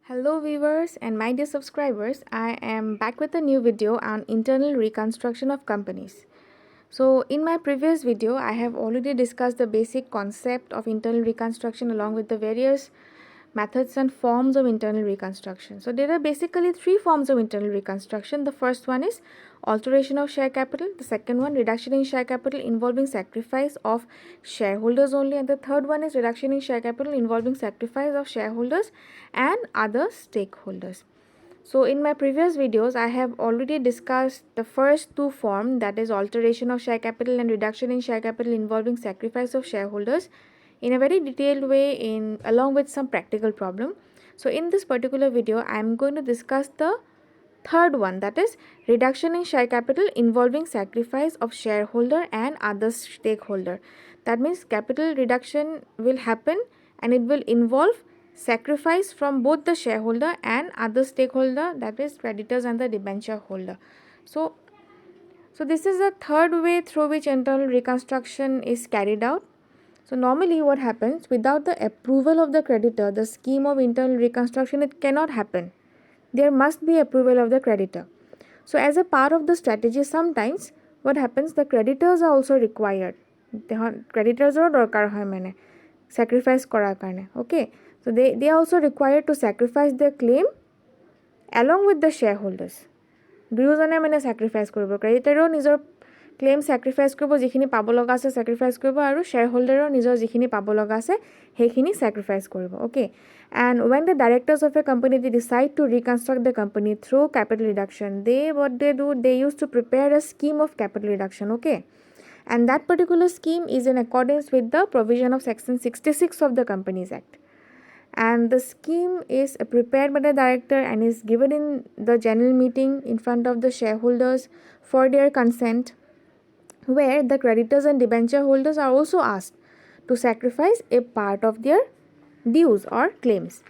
Hello viewers and my dear subscribers, I am back with a new video on internal reconstruction of companies. So in my previous video, I have already discussed the basic concept of internal reconstruction along with the various methods and forms of internal reconstruction. So there are basically three forms of internal reconstruction. The first one is alteration of share capital. The second one, reduction in share capital involving sacrifice of shareholders only. And the third one is reduction in share capital involving sacrifice of shareholders and other stakeholders. So in my previous videos, I have already discussed the first two forms, that is alteration of share capital and reduction in share capital involving sacrifice of shareholders, in a very detailed way along with some practical problem. So in this particular video, I am going to discuss the third one, that is reduction in share capital involving sacrifice of shareholder and other stakeholder. That means capital reduction will happen and it will involve sacrifice from both the shareholder and other stakeholder, that is creditors and the debenture holder. So this is the third way through which internal reconstruction is carried out. So normally what happens, without the approval of the creditor, the scheme of internal reconstruction, it cannot happen. There must be approval of the creditor. So as a part of the strategy, sometimes what happens, the creditors are also required. The creditors are dorkar hoy mane sacrifice korar karone. Okay, so they are also required to sacrifice their claim along with the shareholders. দুয়োজনে মানে sacrifice কৰিব, ক্ৰেডিটৰো নিজৰ claim sacrifice কৰিব, যিখিনি পাব লগা আছে sacrifice কৰিব, আৰু শ্বেয়াৰহোল্ডাৰৰ নিজৰ যিখিনি পাব লগা আছে সেইখিনি sacrifice কৰিব. Okay, and when the directors of a company they decide to reconstruct the company through capital reduction, they used to prepare a scheme of capital reduction. Okay, and that particular scheme is in accordance with the provision of section 66 of the Companies Act. And the scheme is prepared by the director and is given in the general meeting in front of the shareholders for their consent, where the creditors and debenture holders are also asked to sacrifice a part of their dues or claims.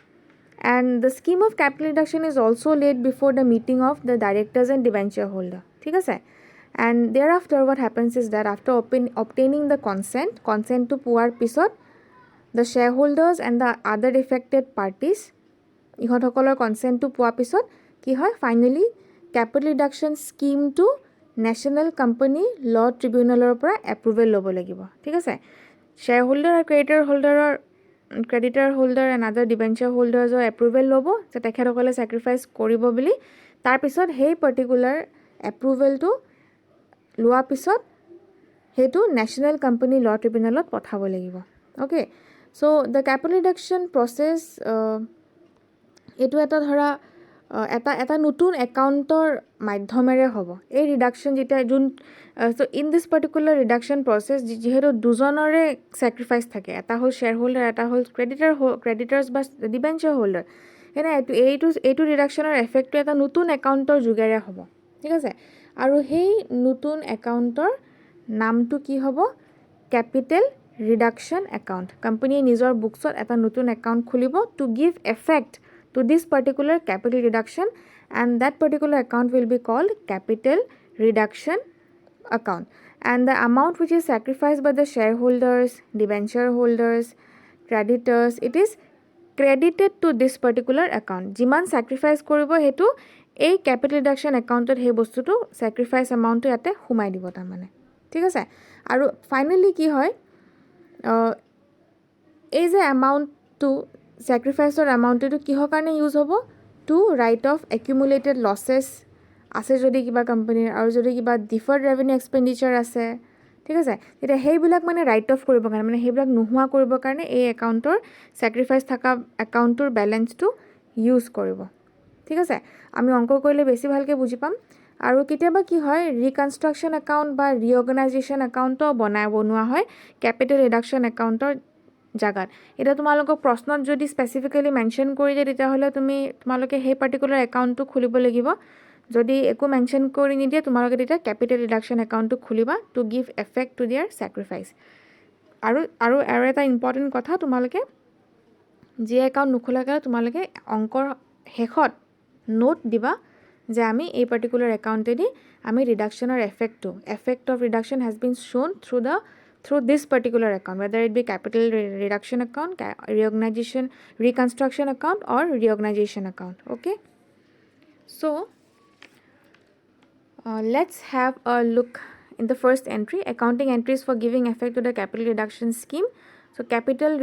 And the scheme of capital reduction is also laid before the meeting of the directors and debenture holder. ঠিক আছে? And thereafter what happens is that after obtaining the consent to পোৱাৰ পিছত the shareholders and the other affected parties ইহঁতসকলৰ কনসেন্টটো পোৱাৰ পিছত কি হয়, finally capital ৰিডাকশন স্কিমটো national company ল ট্ৰিবিউনেলৰ পৰা এপ্ৰুভেল ল'ব লাগিব. ঠিক আছে, শ্বেয়াৰহোল্ডাৰ আৰু ক্ৰেডিটৰ হোল্ডাৰ এণ্ড আদাৰ ডিবেঞ্চাৰ হোল্ডাৰ্ছৰ এপ্ৰুভেল ল'ব যে তেখেতসকলে ছেক্ৰিফাইচ কৰিব বুলি. তাৰপিছত সেই পাৰ্টিকুলাৰ এপ্ৰুভেলটো লোৱাৰ পিছত সেইটো নেশ্যনেল কোম্পানী ল ট্ৰিবিউনেলত পঠাব লাগিব. Okay, so the capital reduction process এইটো এটা ধৰা এটা নতুন একাউণ্টৰ মাধ্যমেৰে হ'ব এই ৰিডাকশ্যন যেতিয়া so in this particular reduction process যিহেতু দুজনৰে sacrifice থাকে, এটা হ'ল শ্বেয়াৰহোল্ডাৰ, এটা হ'ল ক্ৰেডিটাৰ্ছ বা ডিবেঞ্চাৰ হোল্ডাৰ, এনে এইটো ৰিডাকশ্যনৰ এফেক্টটো এটা নতুন একাউণ্টৰ যোগেৰে হ'ব. ঠিক আছে, আৰু সেই নতুন একাউণ্টৰ নামটো কি হ'ব, কেপিটেল ৰিডাকশ্যন একাউণ্ট. কোম্পানীয়ে নিজৰ বুকছত এটা নতুন একাউণ্ট খুলিব two give effect to this particular capital reduction, and that particular account will be called capital reduction account. And the amount which is sacrificed by the shareholders, debenture holders, creditors, it is credited to this particular account. jiman sacrifice koribo hetu ei capital reduction account ot he bostutu sacrifice amount to yate humai dibo tar mane. ঠিক আছে, আৰু finally কি হয়, এই যে এমাউণ্টটো sacrificeৰ এমাউণ্টটো কিহৰ কাৰণে ইউজ হ'ব, to write off accumulated losses আছে যদি কিবা কোম্পানীৰ, আৰু যদি কিবা ডিফাৰ্ড ৰেভিনিউ এক্সপেণ্ডিচাৰ আছে, ঠিক আছে, তেতিয়া সেইবিলাক মানে ৰাইট অফ কৰিবৰ কাৰণে, মানে সেইবিলাক নোহোৱা কৰিবৰ কাৰণে এই একাউণ্টৰ ছেক্ৰিফাইচ থকা একাউণ্টটোৰ বেলেঞ্চটো ইউজ কৰিব. ঠিক আছে, আমি অংক কৰিলে বেছি ভালকৈ বুজি পাম. আৰু কেতিয়াবা কি হয়, ৰিকনষ্ট্ৰাকশ্যন একাউণ্ট বা ৰিঅৰ্গেনাইজেশ্যন একাউণ্টো বনোৱা হয় কেপিটেল ৰিডাকশ্যন একাউণ্টৰ জাগাত. এতিয়া তোমালোকক প্ৰশ্নত যদি স্পেচিফিকেলি মেনশ্যন কৰি দিয়ে তেতিয়াহ'লে তোমালোকে সেই পাৰ্টিকুলাৰ একাউণ্টটো খুলিব লাগিব. যদি একো মেনশ্যন কৰি নিদিয়ে তোমালোকে তেতিয়া কেপিটেল ৰিডাকশ্যন একাউণ্টটো খুলিবা to give effect to their sacrifice. আৰু এটা ইম্পৰ্টেণ্ট কথা, তোমালোকে যি একাউণ্ট নোখোলাকৈ তোমালোকে অংকৰ শেষত নোট দিবা যে আমি এই পাৰ্টিকুলাৰ একাউণ্টেদি আমি ৰিডাকশ্যনৰ effect of reduction has been shown through the through this particular account, whether it be capital reduction account, reorganization, reconstruction account, or reorganization account. Okay, so let's have a look in the first entry, accounting entries for giving effect to the capital reduction scheme. So capital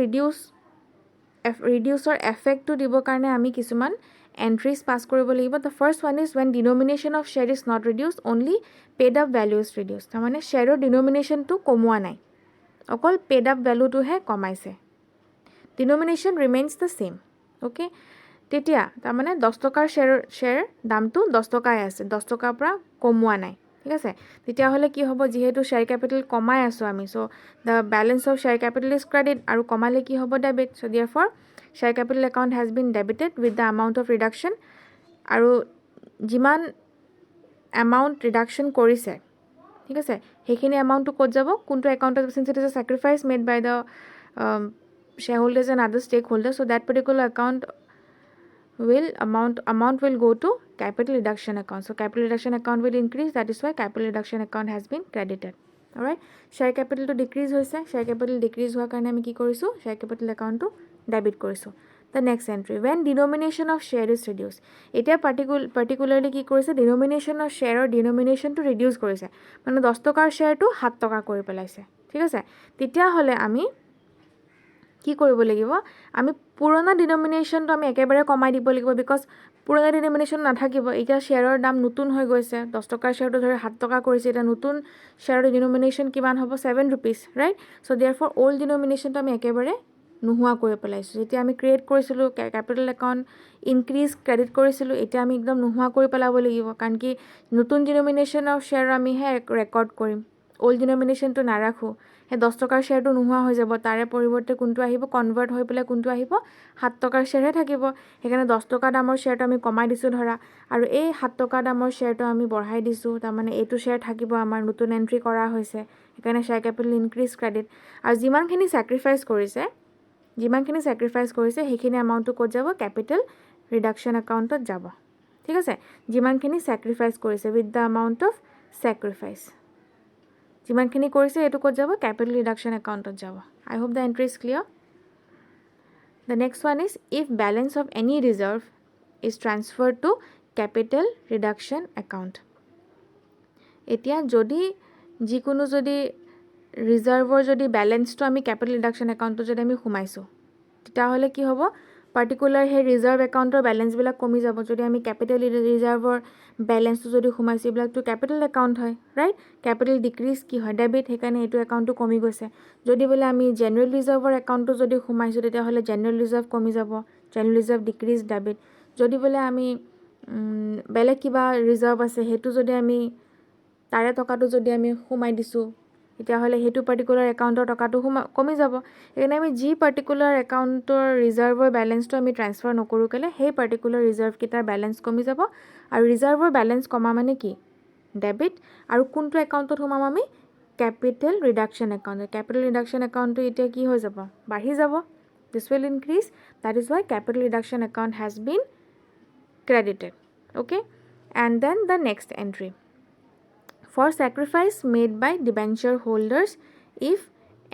reducer effect to দিব কাৰণে আমি কিছুমান entries pass কৰিব লাগিব. The first one is when denomination of share is not reduced, only paid up value is reduced. তাৰমানে শ্বেয়াৰৰ denomination to কমোৱা নাই, অকল paid up value to হে কমাইছে, denomination remains the same. Okay, তেতিয়া তাৰমানে 10 টকাৰ শ্বেয়াৰ দামটো 10 টকাই আছে, 10 টকাৰ পৰা কমোৱা নাই, ঠিক আছে। তেতিয়া হলে কি হ'ব, যেহেতু শ্বেয়াৰ ক্যাপিটাল কমাই আছো আমি, so the balance of share capital is credit আৰু কমালে কি হ'ব, debit. So therefore share capital account has been debited with the amount of reduction. আৰু যিমান amount reduction কৰিছে, ঠিক আছে, সেইখিনি amount ক'ত যাব, কোনটো account, since it is a sacrifice made by the shareholders and other stakeholders, so that particular account will amount will go to capital reduction account. So capital reduction account will increase, that is why capital reduction account has been credited. Alright, share capital to decrease hoise, share capital decrease হোৱা কাৰণে আমি কি কৰিছো, share capital account to debit কৰিছো. The next entry, when denomination of share is reduced, এতিয়া particularly কি কৰিছে, denomination of share or denomination to reduce কৰিছে, মানে 10 টকাৰ share to 7 টকা কৰি পেলাইছে, ঠিক আছে। তেতিয়া হলে আমি কি কৰিব লাগিব, আমি পুৰণা ডিনোমিনেশন তো আমি একেবাৰে কমাই দিব লাগিব, বিকজ পুৰণা ডিনোমিনেশন নাথাকিব। এতিয়া শ্বেয়াৰৰ দাম নতুন হৈ গৈছে, 10 টকাৰ শ্বেয়াৰটো ধৰি 7 টকা কৰিছে, এটা নতুন শ্বেয়াৰৰ ডিনোমিনেশন কিমান হ'ব, 7 rupees, right. So therefore old ডিনোমিনেশনটো আমি একেবাৰে নোহোৱা কৰি পেলাইছো। যেতিয়া আমি ক্ৰিয়েট কৰিছিলো ক্যাপিটাল একাউন্ট ইনক্ৰিজ ক্ৰেডিট কৰিছিলো, এতিয়া আমি একদম নোহোৱা কৰি পেলাব লাগিব, কাৰণ কি নতুন ডিনোমিনেশন অফ শ্বেয়াৰ আমি হে ৰেকৰ্ড কৰিম, ওল্ড ডিনোমিনেশনটো নাৰাখো। হে 10 টকাৰ শ্বেয়াৰটো নোহোৱা হৈ যাব, তাৰে পৰিৱৰ্তে কোনটো আহিব, কনভাৰ্ট হৈ পেলাই কোনটো আহিব, 7 টকাৰ শ্বেয়াৰহে থাকিব। সেইকাৰণে 10 টকা দামৰ শ্বেয়াৰটো আমি কমাই দিছো ধৰা, আৰু এই 7 টকা দামৰ শ্বেয়াৰটো আমি বঢ়াই দিছো, তাৰ মানে এইটো শ্বেয়াৰ থাকিব, আমাৰ নতুন এন্ট্ৰি কৰা হৈছে, সেইকাৰণে শ্বেয়াৰ ক্যাপিটাল ইনক্ৰিজ ক্ৰেডিট। আৰু যিমানখিনি স্যাক্ৰিফাইস কৰিছে সেইখিনি এমাউন্টটো ক'ত যাব, ক্যাপিটাল ৰিডাকশন একাউন্টত যাব, ঠিক আছে। যিমানখিনি স্যাক্ৰিফাইস কৰিছে with the amount of sacrifice, যিমানখিনি কৰিছে এটো ক'ত যাব, ক্যাপিটাল ৰিডাকশন একাউন্টত যাব। I hope the entry is clear. The next one is if balance of any reserve is transferred to capital reduction account. এতিয়া যদি যিকোনো যদি ৰিজাৰ্ভৰ যদি ব্যালেন্সটো আমি ক্যাপিটাল ৰিডাকশন একাউন্টত যদি আমি ঘুমাইছো, তেতিয়া হলে কি হ'ব, পাৰ্টিকুলাৰ হে ৰিজাৰ্ভ একাউন্টৰ ব্যালেন্স বিলাক কমি যাব। যদি আমি ক্যাপিটাল ৰিজাৰ্ভৰ ব্যালেন্সটো যদি ঘুমাইছো, এইবিলাক তো ক্যাপিটাল একাউন্ট হয়, ৰাইট। ক্যাপিটাল ডিক্ৰিজ কি হয়, ডেবিট, সেইকাৰণে এইটো একাউন্টটো কমি গৈছে। যদি বলে আমি জেনাৰেল ৰিজাৰ্ভৰ একাউন্টটো যদি ঘুমাইছো, তেতিয়া হলে জেনারেল রিজার্ভ কমি যাব, জেনারেল রিজার্ভ ডিক্রিজ, ডেবিট। যদি বলে আমি বেলেগ কিবা রিজার্ভ আছে, হেতু যদি আমি তাৰে টকাটো যদি আমি ঘুমাই দিছো, এতিয়া হলে হেতু পাৰ্টিকুলাৰ একাউন্টৰ টকাটো কমি যাব। এখানে আমি জি পাৰ্টিকুলাৰ একাউন্টৰ ৰিজাৰ্ভৰ ব্যালেন্সটো আমি ট্ৰান্সফাৰ নকৰো কেলে, সেই পাৰ্টিকুলাৰ ৰিজাৰ্ভ কিটাৰ ব্যালেন্স কমি যাব। আৰু ৰিজাৰ্ভৰ ব্যালেন্স কমা মানে কি, ডেবিট। আৰু কোনটো একাউন্টত সোমাম আমি, capital reduction account. Capital reduction একাউন্টটো এতিয়া কি হৈ যাব, বাঢ়ি যাব, this will increase, that is why capital reduction account has been credited. Okay, and then the next entry, for sacrifice made by debenture holders if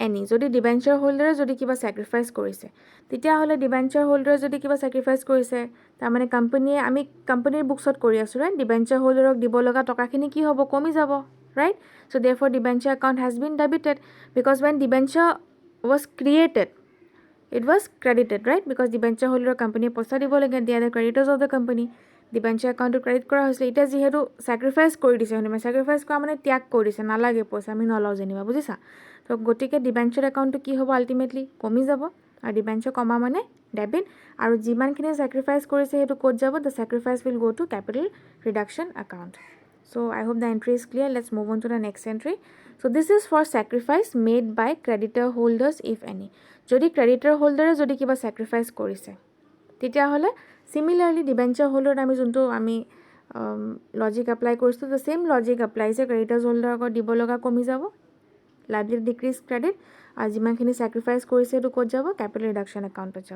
any. যদি debenture হোল্ডাৰে যদি কিবা স্যাক্ৰিফাইস কৰিছে, তেতিয়া হলে ডিবেঞ্চাৰ হোল্ডাৰে যদি কিবা স্যাক্ৰিফাইস কৰিছে, তাৰ মানে কোম্পানীয়ে, আমি কোম্পানীৰ বুকছত কৰি আছো, ৰাইট। ডিবেঞ্চাৰ হোল্ডাৰক দিব লগা টকাখিনি কি হ'ব, কমি যাব, right. So therefore debenture account has been debited, because when debenture was created it was credited, right, because debenture holder company পইচা দিব লাগে, they are the creditors of the company, debenture account credit কৰা হৈছিল। এটা যেহেতু sacrifice কৰি দিছে, মানে স্যাক্ৰিফাইস কৰা মানে ত্যাগ কৰি দিছে, নালাগে পইচা আমি নলও যেনিবা, বুজিছা। তো গতিকে ডিবেঞ্চাৰ একাউণ্টটো কি হ'ব, আলটিমেটলি কমি যাব, আৰু ডিবেঞ্চাৰ কমা মানে ডেবিট। আৰু যিমানখিনি স্যাক্ৰিফাইস কৰিছে হেতু ক'ত যাব, the sacrifice will go to capital reduction account. So I hope the entry is clear. Let's move on to the next entry. So this is for sacrifice made by creditor holders if any. যদি creditor holder যদি কিবা sacrifice কৰিছে, তেতিয়া হলে similarly debenture holder আমি যোনটো আমি logic apply কৰিছো, the same logic applies A creditors holder ক দিব লগা কমি যাব, liability decrease credit, আৰু যিমানখিনি sacrifice কৰিছে এটো ক'ত যাব, capital reduction account ত যাব।